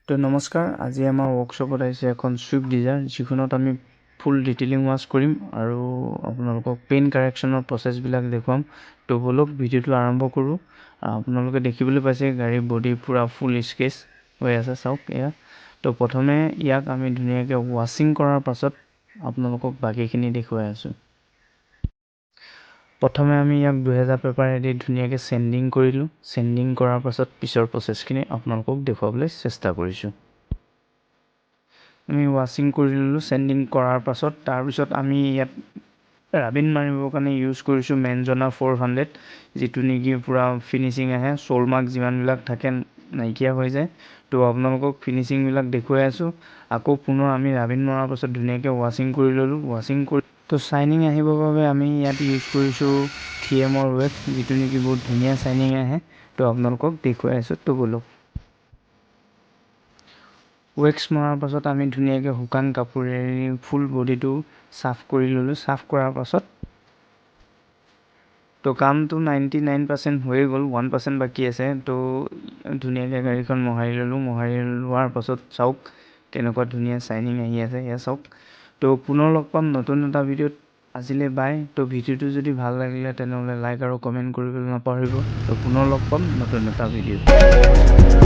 তো নমস্কাৰ, আজি আমাৰ ৱৰ্কশ্বপত আহিছে এখন ছুইফ্ট ডিজাৰ, যিখনত আমি ফুল ডিটেইলিং ৱাছ কৰিম আৰু আপোনালোকক পেইণ্ট কাৰেকশ্যনৰ প্ৰচেছবিলাক দেখুৱাম। তো ব'লক ভিডিঅ'টো আৰম্ভ কৰোঁ। আপোনালোকে দেখিবলৈ পাইছে গাড়ীৰ বডি পূৰা ফুল স্কেচ হৈ আছে, চাওক এয়া। তো প্ৰথমে ইয়াক আমি ধুনীয়াকৈ ৱাশ্বিং কৰাৰ পাছত আপোনালোকক বাকীখিনি দেখুৱাই আছোঁ। প্ৰথমে আমি ইয়াক 2000 পেপাৰেদি ধুনীয়াকৈ চেণ্ডিং কৰিলোঁ। চেণ্ডিং কৰাৰ পাছত পিছৰ প্ৰচেছখিনি আপোনালোকক দেখুৱাবলৈ চেষ্টা কৰিছোঁ। আমি ৱাশ্বিং কৰি ল'লোঁ চেণ্ডিং কৰাৰ পাছত। তাৰপিছত আমি ইয়াত ৰাবিন মাৰিবৰ কাৰণে ইউজ কৰিছোঁ মেনজনা 400, যিটো নেকি পূৰা ফিনিচিং আহে, চ'ল মাৰ্ক যিমানবিলাক থাকে নাইকিয়া হৈ যায়। তো আপোনালোকক ফিনিচিংবিলাক দেখুৱাই আছোঁ। আকৌ পুনৰ আমি ৰাবিন মৰাৰ পাছত ধুনীয়াকৈ ৱাশ্বিং কৰি ল'লোঁ। ৱাশ্বিং কৰি তো চাইনিং আহিবৰ বাবে আমি ইয়াত ইউজ কৰিছোঁ 3Mৰ ৱেক্স, যিটো নেকি বহুত ধুনীয়া চাইনিং আহে। তো আপোনালোকক দেখুৱাই আছোঁ। তো ব'লক। ৱেক্স মৰাৰ পাছত আমি ধুনীয়াকৈ শুকান কাপোৰেৰে ফুল বডিটো চাফ কৰি ল'লোঁ। চাফ কৰাৰ পাছত তো কামটো 99% হৈয়ে গ'ল, 1% বাকী আছে। তো ধুনীয়াকৈ গাড়ীখন মোহাৰি ল'লোঁ। মোহাৰি লোৱাৰ পাছত চাওক কেনেকুৱা ধুনীয়া চাইনিং আহি আছে, এয়া চাওক। তো পুনৰ লগ পাম নতুন এটা ভিডিঅ'ত। আজিলৈ বাই। তো ভিডিঅ'টো যদি ভাল লাগিলে তেনেহ'লে লাইক আৰু কমেণ্ট কৰিবলৈ নাপাহৰিব। তো পুনৰ লগ পাম নতুন এটা ভিডিঅ'ত।